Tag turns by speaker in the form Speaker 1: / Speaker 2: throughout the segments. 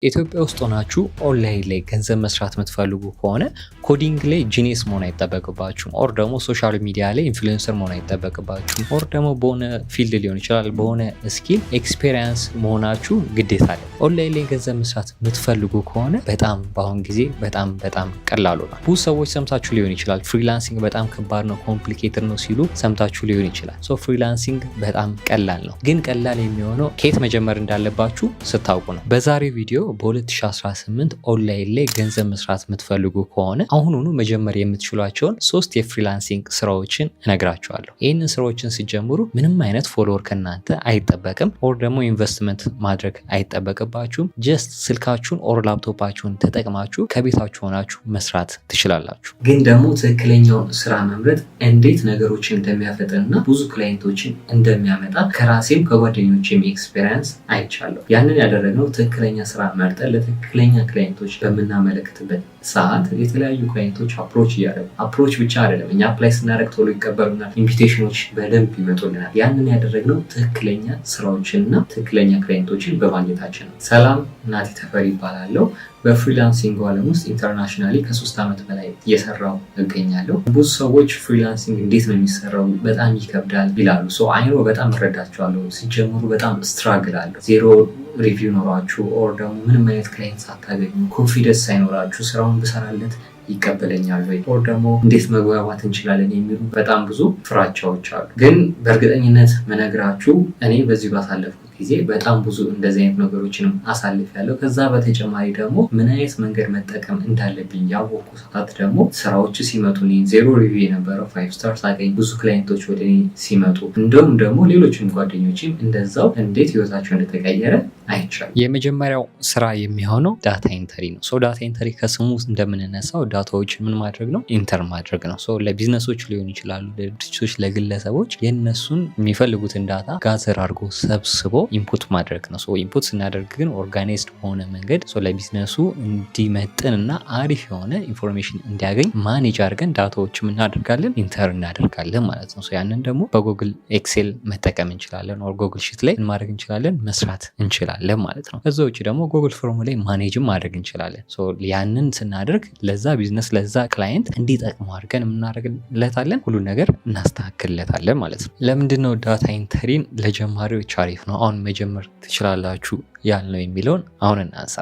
Speaker 1: ኢትዮጵያ ውስጥ ሆናችሁ ኦንላይን ላይ ገንዘብ መስራት የምትፈልጉ ከሆነ ኮዲንግ ላይ ጂኒየስ መሆን አይጠበቅባችሁም። ኦር ደግሞ ሶሻል ሚዲያ ላይ ኢንፍሉዌንሰር መሆን አይጠበቅባችሁም። ኦር ደግሞ በሆነ ፊልድ ሊሆን ይችላል በሆነ ስኪል ኤክስፔሪንስ መሆናችሁ ግዴታ አለ። ኦንላይን ላይ ገንዘብ መስራት የምትፈልጉ ከሆነ በጣም በአሁን ጊዜ በጣም ቀላሉ ነው። ብዙ ሰዎች ሰምታችሁ ሊሆን ይችላል ፍሪላንሲንግ በጣም ከባድ ነው ኮምፕሊኬትድ ነው ሲሉ ሰምታችሁ ሊሆን ይችላል። ሶ ፍሪላንሲንግ በጣም ቀላል ነው፣ ግን ቀላል የሚሆነው ከየት መጀመር እንዳለባችሁ ስታውቁ ነው። በዛሬው ቪዲዮ በ2018 ኦንላይን ላይ ገንዘብ መስራት የምትፈልጉ ከሆነ አሁኑኑ መጀመር የምትችሏቸውን 3 የፍሪላንሲንግ ስራዎችን እነግራችኋለሁ። ይህንን ስራዎችን ሲጀምሩ ምንም አይነት ፎሎወር ከናንተ አይጠበቅም፣ ኦር ደግሞ ኢንቨስትመንት ማድረግ አይጠበቅባችሁም። ጀስት ስልካችሁን ኦር ላፕቶፓችሁን ተጠቅማችሁ ከቤታችሁ ሆናችሁ መስራት ትችላላችሁ። ግን ደግሞ ትክክለኛውን ስራ መምረጥ እንዴት ነገሮችን እንደሚያፈጥንና ብዙ ክላይንቶችን እንደሚያመጣ ከራሴም ከጓደኞቼም ኤክስፔሪንስ አይቻለሁ። ያንን ያደረግነው ትክክለኛ ስራ መርጠን ለትክክለኛ ክላይንቶች በምናመለክትበት ሰዓት የተለያዩ ክላይንቶች አፕሮች ብቻ አይደለም፣ እኛ አፕላይ ስናደርግ ቶሎ ይቀበሉናል፣ ኢንቪቴሽኖች በደንብ ይመጡልናል። ያንን ያደረግነው ትክክለኛ ስራዎችንና ትክክለኛ ክላይንቶችን በማግኘታችን ነው። ሰላም፣ ናቲ ተፈሪ ይባላለሁ። በፍሪላንሲንግ ዓለም ውስጥ ኢንተርናሽናሊ ከ3 ዓመት በላይ እየሰራው እገኛለሁ። ብዙ ሰዎች ፍሪላንሲንግ እንዴት ነው የሚሰራው በጣም ይከብዳል ይላሉ። አይኖ በጣም እረዳቸዋለሁ። ሲጀምሩ በጣም ስትራግል አለው። ዜሮ ሪቪው ኖሯችሁ ኦር ደግሞ ምንም አይነት ክላይንት ሳታገኙ ኮንፊደንስ ሳይኖራችሁ ስራውን ብሰራለት ይቀበለኛል ወይ ኦር ደግሞ እንዴት መግባባት እንችላለን የሚሉ በጣም ብዙ ፍራቻዎች አሉ። ግን በእርግጠኝነት መነግራችሁ እኔ በዚህ ባሳለፍኩት ጊዜ በጣም ብዙ እንደዚህ አይነት ነገሮችንም አሳልፌያለሁ። ከዛ በተጨማሪ ደግሞ ምን አይነት መንገድ መጠቀም እንዳለብኝ ያወቅኩ ሰዓት ደግሞ ስራዎች ሲመጡ ዜሮ ሪቪው የነበረው 5 ስታር ሳገኝ ብዙ ክላይንቶች ወደ እኔ ሲመጡ እንደውም ደግሞ ሌሎችም ጓደኞችም እንደዛው እንዴት ህይወታቸው እንደተቀየረ አይቻልም። የመጀመሪያው ስራ የሚሆነው ዳታ ኢንተሪ ነው። ዳታ ኢንተሪ ከስሙ እንደምንነሳው ዳታዎችን ምን ማድረግ ነው? ኢንተር ማድረግ ነው። ለቢዝነሶች ሊሆን ይችላሉ፣ ለድርጅቶች፣ ለግለሰቦች የነሱን የሚፈልጉትን ዳታ ጋዘር አድርጎ ሰብስቦ ኢንፑት ማድረግ ነው። ኢንፑት ስናደርግ ግን ኦርጋናይዝድ በሆነ መንገድ ለቢዝነሱ እንዲመጥን እና አሪፍ የሆነ ኢንፎርሜሽን እንዲያገኝ ማኔጅ አድርገን ዳታዎች እናደርጋለን፣ ኢንተር እናደርጋለን ማለት ነው። ያንን ደግሞ በጉግል ኤክሴል መጠቀም እንችላለን፣ ኦር ጉግል ሺት ላይ ማድረግ እንችላለን፣ መስራት እንችላለን ማለት ነው። ከዛ ውጭ ደግሞ ጉግል ፎርም ላይ ማኔጅም ማድረግ እንችላለን። ያንን ስናደርግ ለዛ ቢዝነስ ለዛ ክላይንት እንዲጠቅሙ አድርገን የምናደርግለታለን፣ ሁሉ ነገር እናስተካክልለታለን ማለት ነው። ለምንድነው ዳታ ኢንተሪን ለጀማሪዎች አሪፍ ነው አሁን መጀመር ትችላላችሁ ያልነው የሚለውን አሁን እናንሳ።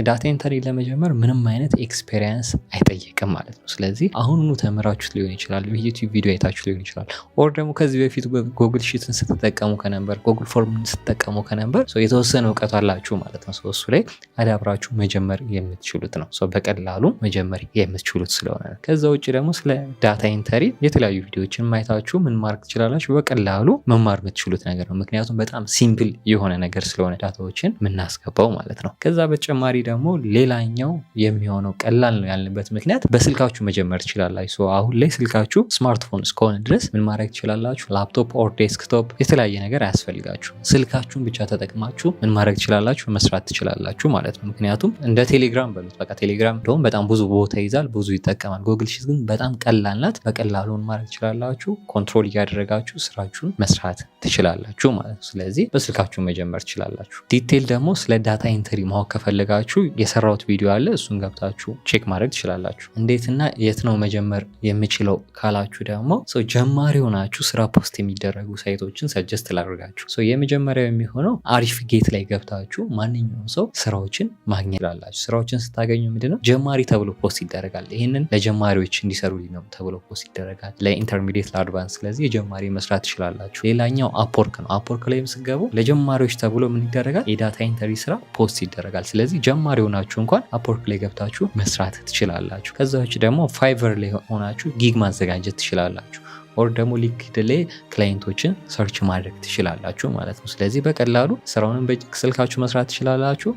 Speaker 1: ዳታ ኢንተሪ ለመጀመር ምንም አይነት ኤክስፔሪንስ አይጠየቅም ማለት ነው። ስለዚህ አሁኑኑ ተምራችሁት ሊሆን ይችላል፣ ዩቲዩብ ቪዲዮ አይታችሁ ሊሆን ይችላል፣ ኦር ደግሞ ከዚህ በፊት ጉግል ሺትን ስትጠቀሙ ከነበር፣ ጉግል ፎርምን ስትጠቀሙ ከነበር የተወሰነ እውቀት አላችሁ ማለት ነው። እሱ ላይ አዳብራችሁ መጀመር የምትችሉት ነው። በቀላሉ መጀመር የምትችሉት ስለሆነ ነው። ከዛ ውጭ ደግሞ ስለ ዳታ ኢንተሪ የተለያዩ ቪዲዮዎችን ማየታችሁ ምን ማድረግ ትችላላችሁ፣ በቀላሉ መማር የምትችሉት ነገር ነው። ምክንያቱም በጣም ሲምፕል የሆነ ነገር ስለሆነ ዳታዎችን ምናስገባው ማለት ነው። ከዛ በተጨማሪ ደግሞ ሌላኛው የሚሆነው ቀላል ነው ያልንበት ምክንያት በስልካችሁ መጀመር ትችላላችሁ። አሁን ላይ ስልካችሁ ስማርትፎን እስከሆነ ድረስ ምን ማድረግ ትችላላችሁ፣ ላፕቶፕ ኦር ዴስክቶፕ የተለያየ ነገር አያስፈልጋችሁ። ስልካችሁን ብቻ ተጠቅማችሁ ምን ማድረግ ትችላላችሁ፣ መስራት ትችላላችሁ ማለት ነው። ምክንያቱም እንደ ቴሌግራም በሉት፣ በቃ ቴሌግራም እንደውም በጣም ብዙ ቦታ ይዛል፣ ብዙ ይጠቀማል። ጉግል ሺት ግን በጣም ቀላል ናት። በቀላሉ ምን ማድረግ ትችላላችሁ፣ ኮንትሮል እያደረጋችሁ ስራችሁን መስራት ትችላላችሁ ማለት ነው። ስለዚህ በስልካችሁ መጀመር ትችላላችሁ። ዲቴል ደግሞ ስለ ዳታ ኢንተሪ ማወቅ ከፈለጋችሁ የሰራሁት ቪዲዮ አለ፣ እሱን ገብታችሁ ቼክ ማድረግ ትችላላችሁ። እንዴትና የት ነው መጀመር የምችለው ካላችሁ ደግሞ ጀማሪ ሆናችሁ ስራ ፖስት የሚደረጉ ሳይቶችን ሰጀስት ላደርጋችሁ። የመጀመሪያው የሚሆነው አሪፍ ጌት ላይ ገብታችሁ ማንኛውም ሰው ስራዎችን ማግኘት ትችላላችሁ። ስራዎችን ስታገኙ ምንድነው ጀማሪ ተብሎ ፖስት ይደረጋል። ይህንን ለጀማሪዎች እንዲሰሩ ነው ተብሎ ፖስት ይደረጋል፣ ለኢንተርሚዲየት ለአድቫንስ። ስለዚህ የጀማሪ መስራት ትችላላችሁ። ሌላኛው አፕወርክ ነው። አፕወርክ ላይ ስገቡ ለጀማሪዎች ተብሎ ምን ይደረጋል፣ የዳታ ኢንተሪ ስራ ፖስት ይደረጋል። ስለዚህ ጀማሪ ሆናችሁ እንኳን አፕወርክ ላይ ገብታችሁ መስራት ትችላላችሁ። ከዛ ውጭ ደግሞ ፋይቨር ላይ ሆናችሁ ጊግ ማዘጋጀት ትችላላችሁ። ኦር ደግሞ ሊንክድ ላይ ክላይንቶችን ሰርች ማድረግ ትችላላችሁ ማለት ነው። ስለዚህ በቀላሉ ስራውንም በስልካችሁ መስራት ትችላላችሁ።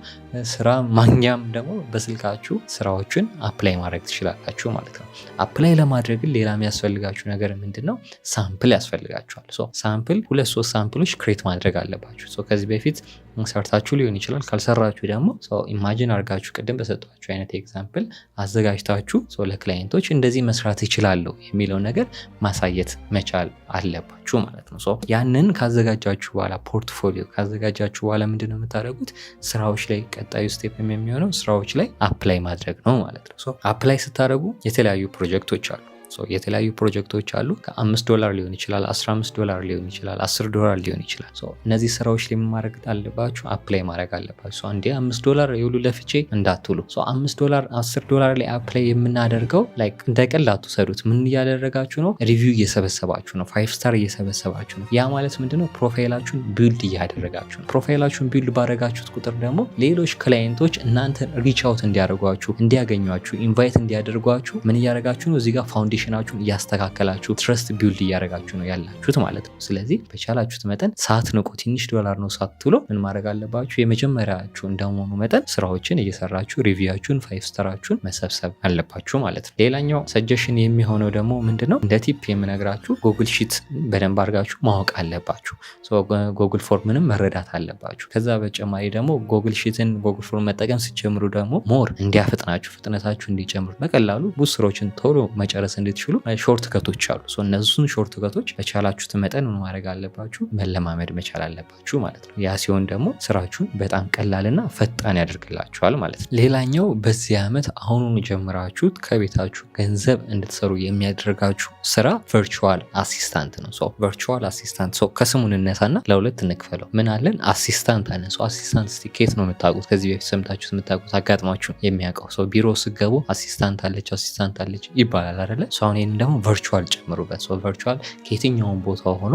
Speaker 1: ስራ ማግኛም ደግሞ በስልካችሁ ስራዎችን አፕላይ ማድረግ ትችላላችሁ ማለት ነው። አፕላይ ለማድረግ ሌላ የሚያስፈልጋችሁ ነገር ምንድነው? ሳምፕል ያስፈልጋችኋል። ሳምፕል 2-3 ሳምፕሎች ክሬት ማድረግ አለባችሁ። ከዚህ በፊት ሰርታችሁ ሊሆን ይችላል። ካልሰራችሁ ደግሞ ኢማጂን አድርጋችሁ ቅድም በሰጧችሁ አይነት ኤግዛምፕል አዘጋጅታችሁ ለክላይንቶች እንደዚህ መስራት ይችላለሁ የሚለው ነገር ማሳየት ማዘጋጀት መቻል አለባችሁ ማለት ነው። ያንን ካዘጋጃችሁ በኋላ ፖርትፎሊዮ ካዘጋጃችሁ በኋላ ምንድን ነው የምታደርጉት? ስራዎች ላይ ቀጣዩ ስቴፕ የሚሆነው ስራዎች ላይ አፕላይ ማድረግ ነው ማለት ነው። አፕላይ ስታደርጉ የተለያዩ ፕሮጀክቶች አሉ። የተለያዩ ፕሮጀክቶች አሉ። $5 ሊሆን ይችላል፣ $15 ሊሆን ይችላል፣ $10 ሊሆን ይችላል። እነዚህ ስራዎች ላይ ማድረግ አለባችሁ፣ አፕላይ ማድረግ አለባችሁ። አንዴ $5 የሁሉ ለፍቼ እንዳትሉ። $5 $10 ላይ አፕላይ የምናደርገው ላይክ እንደ ቀልድ አትውሰዱት። ምን እያደረጋችሁ ነው? ሪቪው እየሰበሰባችሁ ነው፣ 5 ስታር እየሰበሰባችሁ ነው። ያ ማለት ምንድነው? ፕሮፋይላችሁን ቢልድ እያደረጋችሁ ነው። ፕሮፋይላችሁን ቢልድ ባደረጋችሁት ቁጥር ደግሞ ሌሎች ክላይንቶች እናንተን ሪች አውት እንዲያደርጓችሁ፣ እንዲያገኟችሁ፣ ኢንቫይት እንዲያደርጓችሁ ምን እያደረጋችሁ ነው? እዚህ ጋር ፋውንዴሽናችሁን እያስተካከላችሁ ትረስት ቢልድ እያደረጋችሁ ነው ያላችሁት ማለት ነው። ስለዚህ በቻላችሁት መጠን ሳትንቁ ትንሽ ዶላር ነው ሳትሉ ምን ማድረግ አለባችሁ? የመጀመሪያችሁ እንደመሆኑ መጠን ስራዎችን እየሰራችሁ ሪቪያችሁን 5 ስታራችሁን መሰብሰብ አለባችሁ ማለት ነው። ሌላኛው ሰጀሽን የሚሆነው ደግሞ ምንድነው? እንደ ቲፕ የምነግራችሁ ጉግል ሺት በደንብ አድርጋችሁ ማወቅ አለባችሁ። ጉግል ፎርምንም መረዳት አለባችሁ። ከዛ በተጨማሪ ደግሞ ጉግል ሺትን ጉግል ፎርም መጠቀም ሲጀምሩ ደግሞ ሞር እንዲያፈጥናችሁ ፍጥነታችሁ እንዲጨምሩ በቀላሉ ብዙ ስራዎችን ቶሎ መጨረስ እንድትችሉ ሾርት ከቶች አሉ። እነሱን ሾርት ከቶች በቻላችሁት መጠን ምን ማድረግ አለባችሁ? መለማመድ መቻል አለባችሁ ማለት ነው። ያ ሲሆን ደግሞ ስራችሁን በጣም ቀላልና ፈጣን ያደርግላችኋል ማለት ነው። ሌላኛው በዚህ ዓመት አሁኑን ጀምራችሁት ከቤታችሁ ገንዘብ እንድትሰሩ የሚያደርጋችሁ ስራ ቨርቹዋል አሲስታንት ነው። ቨርቹዋል አሲስታንት ከስሙ እንነሳና ለሁለት እንክፈለው። ምን አለን? አሲስታንት አለን። አሲስታንት ስቲኬት ነው የምታውቁት፣ ከዚህ በፊት ሰምታችሁት የምታውቁት አጋጥማችሁ የሚያውቀው ቢሮ ስገቡ አሲስታንት አለች ይባላል አይደለ? አሁን ይህን ደግሞ ቨርቹዋል ጨምሩበት። ቨርቹዋል ከየትኛውን ቦታ ሆኖ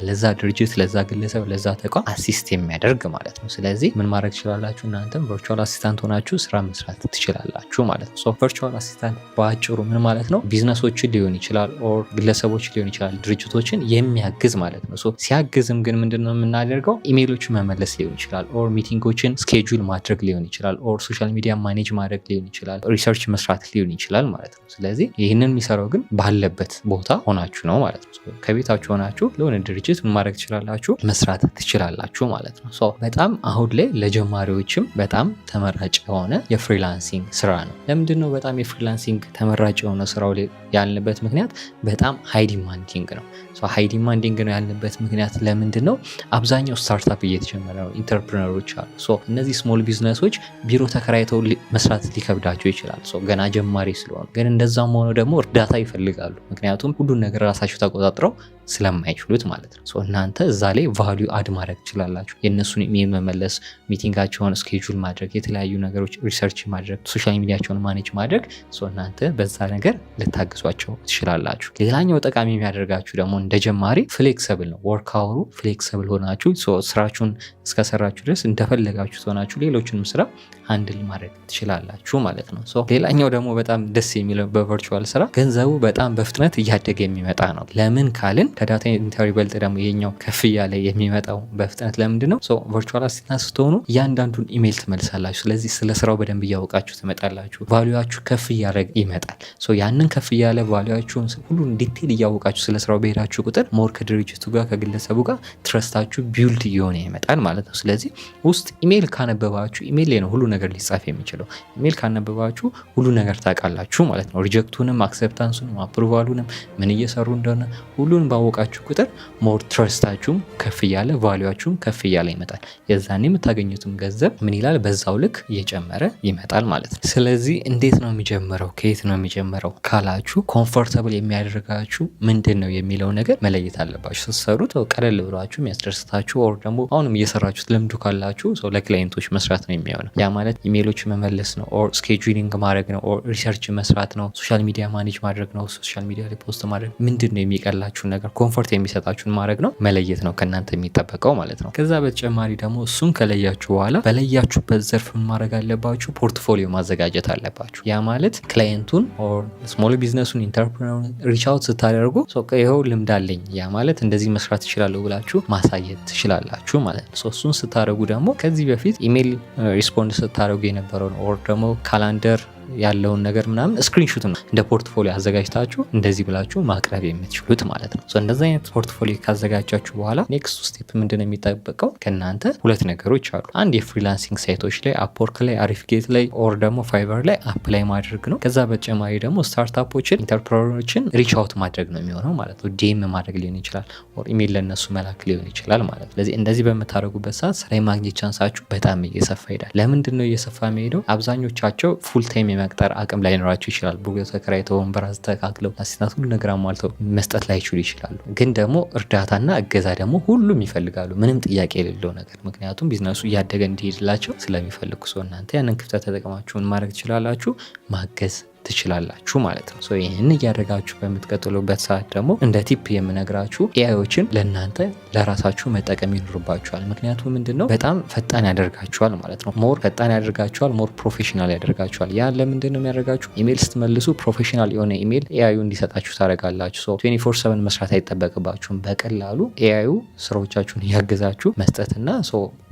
Speaker 1: ለዛ ድርጅት፣ ለዛ ግለሰብ፣ ለዛ ተቋም አሲስት የሚያደርግ ማለት ነው። ስለዚህ ምን ማድረግ ትችላላችሁ? እናንተም ቨርቹዋል አሲስታንት ሆናችሁ ስራ መስራት ትችላላችሁ ማለት ነው። ቨርቹዋል አሲስታንት በአጭሩ ምን ማለት ነው? ቢዝነሶችን ሊሆን ይችላል ኦር ግለሰቦችን ሊሆን ይችላል፣ ድርጅቶችን የሚያግዝ ማለት ነው። ሲያግዝም ግን ምንድነው የምናደርገው? ኢሜይሎችን መመለስ ሊሆን ይችላል ኦር ሚቲንጎችን ስኬጁል ማድረግ ሊሆን ይችላል ኦር ሶሻል ሚዲያ ማኔጅ ማድረግ ሊሆን ይችላል፣ ሪሰርች መስራት ሊሆን ይችላል ማለት ነው። ስለዚህ ይህንን የሚሰራው ግን ባለበት ቦታ ሆናችሁ ነው ማለት ነው። ከቤታችሁ ሆናችሁ ለሆነ ድርጅት ምን ማድረግ ትችላላችሁ? መስራት ትችላላችሁ ማለት ነው። በጣም አሁን ላይ ለጀማሪዎችም በጣም ተመራጭ የሆነ የፍሪላንሲንግ ስራ ነው። ለምንድን ነው በጣም የፍሪላንሲንግ ተመራጭ የሆነ ስራው ላይ ያልንበት ምክንያት? በጣም ሃይ ዲማንዲንግ ነው። ሃይ ዲማንዲንግ ነው ያልንበት ምክንያት ለምንድን ነው? አብዛኛው ስታርታፕ እየተጀመረ ነው፣ ኢንተርፕረነሮች አሉ። እነዚህ ስሞል ቢዝነሶች ቢሮ ተከራይተው መስራት ሊከብዳቸው ይችላል፣ ገና ጀማሪ ስለሆኑ። ግን እንደዛም ሆኖ ደግሞ እርዳታ ይፈልጋሉ፣ ምክንያቱም ሁሉን ነገር ራሳቸው ተቆጣጥረው ስለማይችሉት ማለት ነው። እናንተ እዛ ላይ ቫሊዩ አድ ማድረግ ትችላላችሁ። የእነሱን ኢሜል መመለስ፣ ሚቲንጋቸውን ስኬጁል ማድረግ፣ የተለያዩ ነገሮች ሪሰርች ማድረግ፣ ሶሻል ሚዲያቸውን ማኔጅ ማድረግ፣ እናንተ በዛ ነገር ልታግዟቸው ትችላላችሁ። ሌላኛው ጠቃሚ የሚያደርጋችሁ ደግሞ እንደ ጀማሪ ፍሌክሰብል ነው። ወርክ አወሩ ፍሌክሰብል ሆናችሁ ስራችሁን እስከሰራችሁ ድረስ እንደፈለጋችሁ ሆናችሁ ሌሎችንም ስራ ሃንድል ማድረግ ትችላላችሁ ማለት ነው። ሌላኛው ደግሞ በጣም ደስ የሚለው በቨርቹዋል ስራ ገንዘቡ በጣም በፍጥነት እያደገ የሚመጣ ነው። ለምን ካልን ከዳታ ኢንተር ይበልጥ ደግሞ የኛው ከፍ እያለ የሚመጣው በፍጥነት ለምንድን ነው? ቨርቹዋል አሲስታንት ስትሆኑ እያንዳንዱን ኢሜይል ትመልሳላችሁ። ስለዚህ ስለ ስራው በደንብ እያወቃችሁ ትመጣላችሁ። ቫሊዩአችሁ ከፍ እያለ ይመጣል። ያንን ከፍ እያለ ቫሊዩአችሁን ሁሉን ዲቴል እያወቃችሁ ስለ ስራው በሄዳችሁ ቁጥር ሞር ከድርጅቱ ጋር ከግለሰቡ ጋር ትረስታችሁ ቢውልድ እየሆነ ይመጣል ማለት ነው። ስለዚህ ውስጥ ኢሜይል ካነበባችሁ ኢሜይል ላይ ነው ሁሉ ነገር ሊጻፍ የሚችለው። ኢሜይል ካነበባችሁ ሁሉ ነገር ታውቃላችሁ ማለት ነው። ሪጀክቱንም፣ አክሰፕታንሱንም፣ አፕሩቫሉንም ምን እየሰሩ እንደሆነ ሁሉን ባወቃችሁ ቁጥር ሞር ትረስታችሁም ከፍ እያለ ቫሊዩአችሁም ከፍ እያለ ይመጣል። የዛኔ የምታገኙትም ገንዘብ ምን ይላል? በዛው ልክ እየጨመረ ይመጣል ማለት ነው። ስለዚህ እንዴት ነው የሚጀምረው? ከየት ነው የሚጀምረው ካላችሁ ኮምፎርታብል የሚያደርጋችሁ ምንድን ነው የሚለው ነገር መለየት አለባችሁ። ስትሰሩት ቀለል ብሏችሁ የሚያስደስታችሁ ኦር ደግሞ አሁንም እየሰራችሁት ልምዱ ካላችሁ ለክላይንቶች መስራት ነው የሚሆነው። ያ ማለት ኢሜይሎች መመለስ ነው ኦር ስኬጁሊንግ ማድረግ ነው ኦር ሪሰርች መስራት ነው፣ ሶሻል ሚዲያ ማኔጅ ማድረግ ነው፣ ሶሻል ሚዲያ ላይ ፖስት ማድረግ። ምንድን ነው የሚቀላችሁ ነገር ኮምፎርት የሚሰጣችሁን ማድረግ ነው፣ መለየት ነው ከእናንተ የሚጠበቀው ማለት ነው። ከዛ በተጨማሪ ደግሞ እሱን ከለያችሁ በኋላ በለያችሁበት ዘርፍ ምን ማድረግ አለባችሁ? ፖርትፎሊዮ ማዘጋጀት አለባችሁ። ያ ማለት ክላይንቱን ኦር ስሞል ቢዝነሱን ኢንተርፕረነሩን ሪች አውት ስታደርጉ ይኸው ልምድ አለኝ፣ ያ ማለት እንደዚህ መስራት ትችላለሁ ብላችሁ ማሳየት ትችላላችሁ ማለት ነው። እሱን ስታደርጉ ደግሞ ከዚህ በፊት ኢሜይል ሪስፖንድ ስታደርጉ የነበረውን ኦር ደግሞ ካላንደር ያለውን ነገር ምናምን ስክሪንሾት ነው እንደ ፖርትፎሊዮ አዘጋጅታችሁ እንደዚህ ብላችሁ ማቅረብ የምትችሉት ማለት ነው። እንደዚህ አይነት ፖርትፎሊዮ ካዘጋጃችሁ በኋላ ኔክስት ስቴፕ ምንድነው የሚጠበቀው ከእናንተ? ሁለት ነገሮች አሉ። አንድ የፍሪላንሲንግ ሳይቶች ላይ አፕወርክ ላይ፣ አሪፍጌት ላይ ኦር ደግሞ ፋይቨር ላይ አፕላይ ማድረግ ነው። ከዛ በተጨማሪ ደግሞ ስታርታፖችን ኢንተርፕረነሮችን ሪች አውት ማድረግ ነው የሚሆነው ማለት ነው። ዲኤም ማድረግ ሊሆን ይችላል ኦር ኢሜል ለነሱ መላክ ሊሆን ይችላል ማለት ነው። ስለዚህ እንደዚህ በምታደርጉበት ሰዓት ስራ የማግኘት ቻንሳችሁ በጣም እየሰፋ ይሄዳል። ለምንድን ነው እየሰፋ የሚሄደው? አብዛኞቻቸው ፉል ታይም የመቅጠር አቅም ላይኖራቸው ይችላል። ቡገ ተከራይተው ወንበር አስተካክለው አሲስታንት ሁሉ ነገር አሟልተው መስጠት ላይችሉ ይችላሉ። ግን ደግሞ እርዳታና እገዛ ደግሞ ሁሉም ይፈልጋሉ፣ ምንም ጥያቄ የሌለው ነገር። ምክንያቱም ቢዝነሱ እያደገ እንዲሄድላቸው ስለሚፈልጉ ሰው እናንተ ያንን ክፍተት ተጠቅማችሁን ማድረግ ትችላላችሁ፣ ማገዝ ትችላላችሁ ማለት ነው። ይህን እያደረጋችሁ በምትቀጥሉበት ሰዓት ደግሞ እንደ ቲፕ የምነግራችሁ ኤአይዎችን ለእናንተ ለራሳችሁ መጠቀም ይኖርባችኋል። ምክንያቱም ምንድነው በጣም ፈጣን ያደርጋችኋል ማለት ነው። ሞር ፈጣን ያደርጋችኋል፣ ሞር ፕሮፌሽናል ያደርጋችኋል። ያ ለምንድን ነው የሚያደርጋችሁ? ኢሜል ስትመልሱ ፕሮፌሽናል የሆነ ኢሜል ኤአዩ እንዲሰጣችሁ ታደርጋላችሁ። 24/7 መስራት አይጠበቅባችሁም። በቀላሉ ኤአዩ ስራዎቻችሁን እያገዛችሁ መስጠትና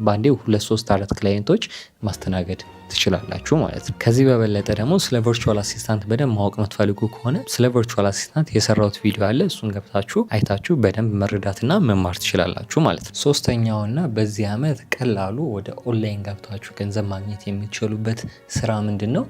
Speaker 1: በአንዴ 2 3 4 ክላይንቶች ማስተናገድ ትችላላችሁ ማለት ነው። ከዚህ በበለጠ ደግሞ ስለ ቨርቹዋል አሲስታንት በደንብ ማወቅ የምትፈልጉ ከሆነ ስለ ቨርቹዋል አሲስታንት የሰራሁት ቪዲዮ አለ። እሱን ገብታችሁ አይታችሁ በደንብ መረዳትና መማር ትችላላችሁ ማለት ነው። ሶስተኛውና በዚህ ዓመት ቀላሉ ወደ ኦንላይን ገብታችሁ ገንዘብ ማግኘት የሚችሉበት ስራ ምንድን ነው?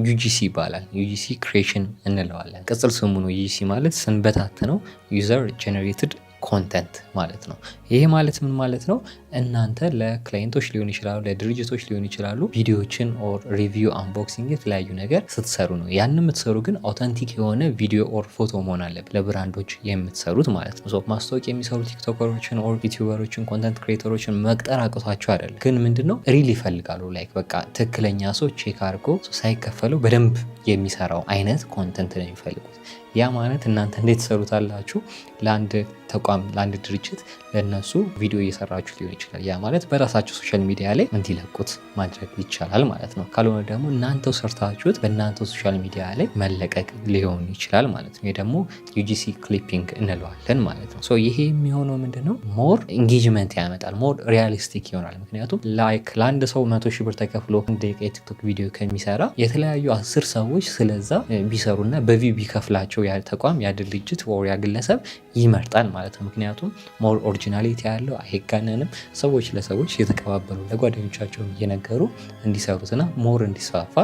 Speaker 1: ዩጂሲ ይባላል። ዩጂሲ ክሬሽን እንለዋለን። ቅጽል ስሙ ነው። ዩጂሲ ማለት ስንበታት ነው፣ ዩዘር ጄኔሬትድ ኮንተንት ማለት ነው። ይሄ ማለት ምን ማለት ነው? እናንተ ለክላይንቶች ሊሆን ይችላሉ፣ ለድርጅቶች ሊሆን ይችላሉ ቪዲዮዎችን ኦር ሪቪው፣ አንቦክሲንግ የተለያዩ ነገር ስትሰሩ ነው። ያን የምትሰሩ ግን አውተንቲክ የሆነ ቪዲዮ ኦር ፎቶ መሆን አለበት፣ ለብራንዶች የምትሰሩት ማለት ነው። ማስታወቂያ የሚሰሩ ቲክቶከሮችን ኦር ዩቲዩበሮችን ኮንተንት ክሬተሮችን መቅጠር አቅቷቸው አይደለም፣ ግን ምንድነው ሪል ይፈልጋሉ። ላይክ በቃ ትክክለኛ ሰው ቼክ አድርጎ ሳይከፈለው በደንብ የሚሰራው አይነት ኮንተንት ነው የሚፈልጉት። ያ ማለት እናንተ እንዴት ትሰሩታላችሁ? ለአንድ ተቋም ለአንድ ድርጅት ለነሱ ቪዲዮ እየሰራችሁ ሊሆን ይችላል። ያ ማለት በራሳቸው ሶሻል ሚዲያ ላይ እንዲለቁት ማድረግ ይቻላል ማለት ነው። ካልሆነ ደግሞ እናንተው ሰርታችሁት በእናንተው ሶሻል ሚዲያ ላይ መለቀቅ ሊሆን ይችላል ማለት ነው። ይሄ ደግሞ ዩጂሲ ክሊፒንግ እንለዋለን ማለት ነው። ይሄ የሚሆነው ምንድነው? ሞር ኢንጌጅመንት ያመጣል፣ ሞር ሪያሊስቲክ ይሆናል። ምክንያቱም ላይክ ለአንድ ሰው 100 ሺህ ብር ተከፍሎ ደቂቃ የቲክቶክ ቪዲዮ ከሚሰራ የተለያዩ 10 ሰዎች ስለዛ ቢሰሩና በቪው ቢከፍላቸው ያ ተቋም ያ ድርጅት ወር ያ ግለሰብ ይመርጣል ማለት ነው። ምክንያቱም ሞር ኦሪጂናሊቲ ያለው አይጋነንም። ሰዎች ለሰዎች የተቀባበሉ ለጓደኞቻቸው እየነገሩ እንዲሰሩትና ሞር እንዲስፋፋ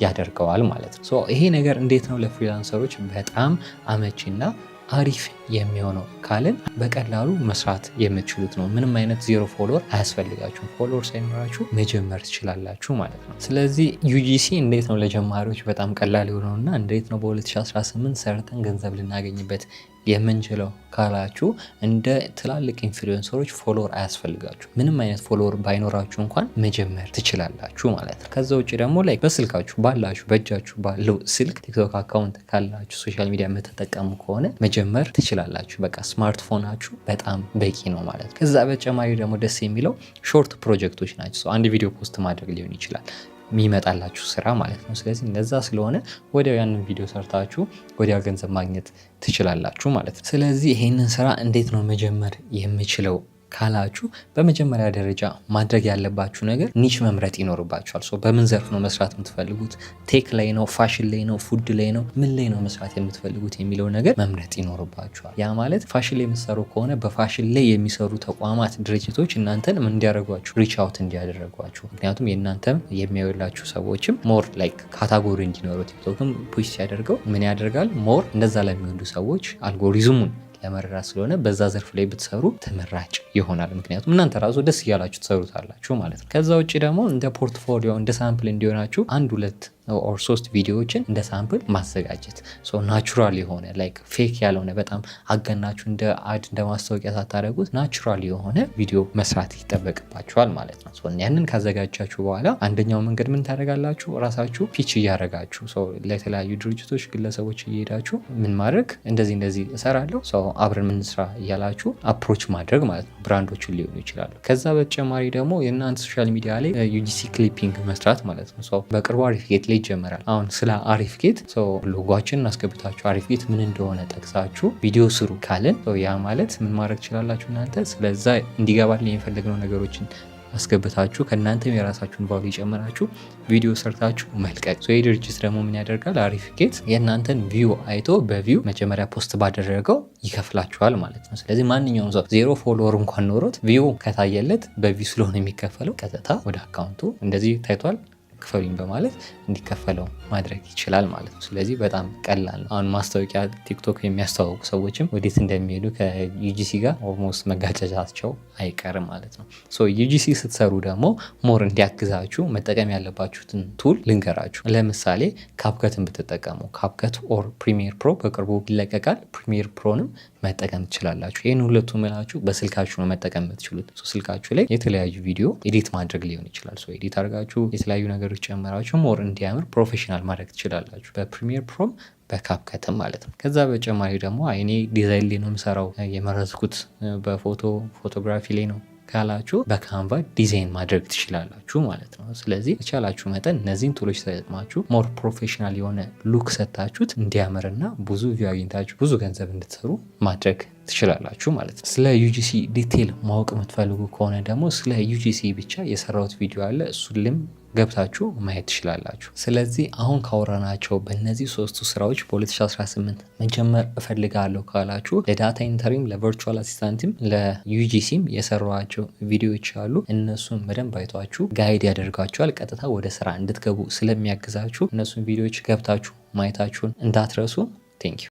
Speaker 1: ያደርገዋል ማለት ነው። ይሄ ነገር እንዴት ነው ለፍሪላንሰሮች በጣም አመቺና አሪፍ የሚሆነው ካልን በቀላሉ መስራት የምትችሉት ነው። ምንም አይነት ዜሮ ፎሎወር አያስፈልጋችሁም። ፎሎወር ሳይኖራችሁ መጀመር ትችላላችሁ ማለት ነው። ስለዚህ ዩጂሲ እንዴት ነው ለጀማሪዎች በጣም ቀላል የሆነውና እንዴት ነው በ2018 ሰርተን ገንዘብ ልናገኝበት የምንችለው ካላችሁ እንደ ትላልቅ ኢንፍሉዌንሰሮች ፎሎወር አያስፈልጋችሁ። ምንም አይነት ፎሎወር ባይኖራችሁ እንኳን መጀመር ትችላላችሁ ማለት ነው። ከዛ ውጭ ደግሞ ላይ በስልካችሁ ባላችሁ በእጃችሁ ባለው ስልክ ቲክቶክ አካውንት ካላችሁ ሶሻል ሚዲያ የምትጠቀሙ ከሆነ መጀመር ትችላላችሁ። በቃ ስማርትፎናችሁ በጣም በቂ ነው ማለት ነው። ከዛ በተጨማሪ ደግሞ ደስ የሚለው ሾርት ፕሮጀክቶች ናቸው። አንድ ቪዲዮ ፖስት ማድረግ ሊሆን ይችላል የሚመጣላችሁ ስራ ማለት ነው። ስለዚህ እንደዛ ስለሆነ ወዲያው ያንን ቪዲዮ ሰርታችሁ ወዲያው ገንዘብ ማግኘት ትችላላችሁ ማለት ነው። ስለዚህ ይሄንን ስራ እንዴት ነው መጀመር የምችለው ካላችሁ በመጀመሪያ ደረጃ ማድረግ ያለባችሁ ነገር ኒች መምረጥ ይኖርባችኋል። በምን ዘርፍ ነው መስራት የምትፈልጉት? ቴክ ላይ ነው? ፋሽን ላይ ነው? ፉድ ላይ ነው? ምን ላይ ነው መስራት የምትፈልጉት የሚለው ነገር መምረጥ ይኖርባችኋል። ያ ማለት ፋሽን ላይ የምትሰሩ ከሆነ በፋሽን ላይ የሚሰሩ ተቋማት፣ ድርጅቶች እናንተን ምን እንዲያደርጓችሁ ሪች አውት እንዲያደርጓችሁ። ምክንያቱም የእናንተም የሚያዩላችሁ ሰዎችም ሞር ላይክ ካታጎሪ እንዲኖሩ ቲክቶክም ፑሽ ሲያደርገው ምን ያደርጋል? ሞር እንደዛ ለሚወዱ ሰዎች አልጎሪዝሙን ለመረዳት ስለሆነ በዛ ዘርፍ ላይ ብትሰሩ ተመራጭ ይሆናል። ምክንያቱም እናንተ ራሱ ደስ እያላችሁ ትሰሩታላችሁ ማለት ነው። ከዛ ውጭ ደግሞ እንደ ፖርትፎሊዮ እንደ ሳምፕል እንዲሆናችሁ 1-2 ኦር 3 ቪዲዮዎችን እንደ ሳምፕል ማዘጋጀት። ናቹራል የሆነ ላይክ ፌክ ያልሆነ በጣም አገናችሁ እንደ አድ እንደ ማስታወቂያ ሳታደርጉት ናቹራል የሆነ ቪዲዮ መስራት ይጠበቅባችኋል ማለት ነው። ያንን ካዘጋጃችሁ በኋላ አንደኛው መንገድ ምን ታደርጋላችሁ? ራሳችሁ ፒች እያደረጋችሁ ለተለያዩ ድርጅቶች፣ ግለሰቦች እየሄዳችሁ ምን ማድረግ እንደዚህ እሰራለሁ አብረን ምን ስራ እያላችሁ አፕሮች ማድረግ ማለት ነው። ብራንዶችን ሊሆኑ ይችላሉ። ከዛ በተጨማሪ ደግሞ የእናንተ ሶሻል ሚዲያ ላይ ዩጂሲ ክሊፒንግ መስራት ማለት ነው። በቅርቡ አሪፍጌት ላይ ይጀመራል። አሁን ስለ አሪፍጌት ሎጓችንን አስገብታችሁ አሪፍጌት ምን እንደሆነ ጠቅሳችሁ ቪዲዮ ስሩ ካልን ያ ማለት ምን ማድረግ ትችላላችሁ? እናንተ ስለዛ እንዲገባልን የፈለግነው ነገሮችን አስገብታችሁ ከእናንተም የራሳችሁን ቫልዩ የጨመራችሁ ቪዲዮ ሰርታችሁ መልቀቅ። ይህ ድርጅት ደግሞ ምን ያደርጋል? አሪፊኬት የእናንተን ቪው አይቶ በቪው መጀመሪያ ፖስት ባደረገው ይከፍላችኋል ማለት ነው። ስለዚህ ማንኛውም ሰው 0 ፎሎወር እንኳን ኖሮት ቪው ከታየለት በቪው ስለሆነ የሚከፈለው ቀጥታ ወደ አካውንቱ እንደዚህ ታይቷል ክፈሉኝ በማለት እንዲከፈለው ማድረግ ይችላል ማለት ነው። ስለዚህ በጣም ቀላል ነው። አሁን ማስታወቂያ ቲክቶክ የሚያስተዋውቁ ሰዎችም ወዴት እንደሚሄዱ ከዩጂሲ ጋር ኦልሞስት መጋጨታቸው አይቀርም ማለት ነው። ዩጂሲ ስትሰሩ ደግሞ ሞር እንዲያግዛችሁ መጠቀም ያለባችሁትን ቱል ልንገራችሁ። ለምሳሌ ካፕከትን ብትጠቀሙ ካፕከት ኦር ፕሪሚየር ፕሮ በቅርቡ ይለቀቃል። ፕሪሚየር ፕሮንም መጠቀም ትችላላችሁ። ይህን ሁለቱ ምላችሁ በስልካችሁ ነው መጠቀም የምትችሉት። ስልካችሁ ላይ የተለያዩ ቪዲዮ ኤዲት ማድረግ ሊሆን ይችላል። ኤዲት አድርጋችሁ የተለያዩ ነገሮች ጨምራችሁ ሞር እንዲያምር ፕሮፌሽናል ማድረግ ትችላላችሁ በፕሪሚየር ፕሮም በካፕከትም ማለት ነው። ከዛ በተጨማሪ ደግሞ እኔ ዲዛይን ላይ ነው የምሰራው የመረጥኩት ፎቶግራፊ ላይ ነው ካላችሁ በካንቫ ዲዛይን ማድረግ ትችላላችሁ ማለት ነው። ስለዚህ የቻላችሁ መጠን እነዚህን ቱሎች ተጠቅማችሁ ሞር ፕሮፌሽናል የሆነ ሉክ ሰጥታችሁት እንዲያምርና ብዙ ቪው አግኝታችሁ ብዙ ገንዘብ እንድትሰሩ ማድረግ ትችላላችሁ ማለት ነው። ስለ ዩጂሲ ዲቴል ማወቅ የምትፈልጉ ከሆነ ደግሞ ስለ ዩጂሲ ብቻ የሰራሁት ቪዲዮ አለ። እሱንም ገብታችሁ ማየት ትችላላችሁ። ስለዚህ አሁን ካወራናቸው በእነዚህ 3ቱ ስራዎች በ2018 መጀመር እፈልጋለሁ ካላችሁ ለዳታ ኢንተሪም፣ ለቨርቹዋል አሲስታንትም፣ ለዩጂሲም የሰሯቸው ቪዲዮዎች አሉ። እነሱን በደንብ አይቷችሁ ጋይድ ያደርጋችኋል። ቀጥታ ወደ ስራ እንድትገቡ ስለሚያግዛችሁ እነሱን ቪዲዮዎች ገብታችሁ ማየታችሁን እንዳትረሱ። ቴንክ ዩ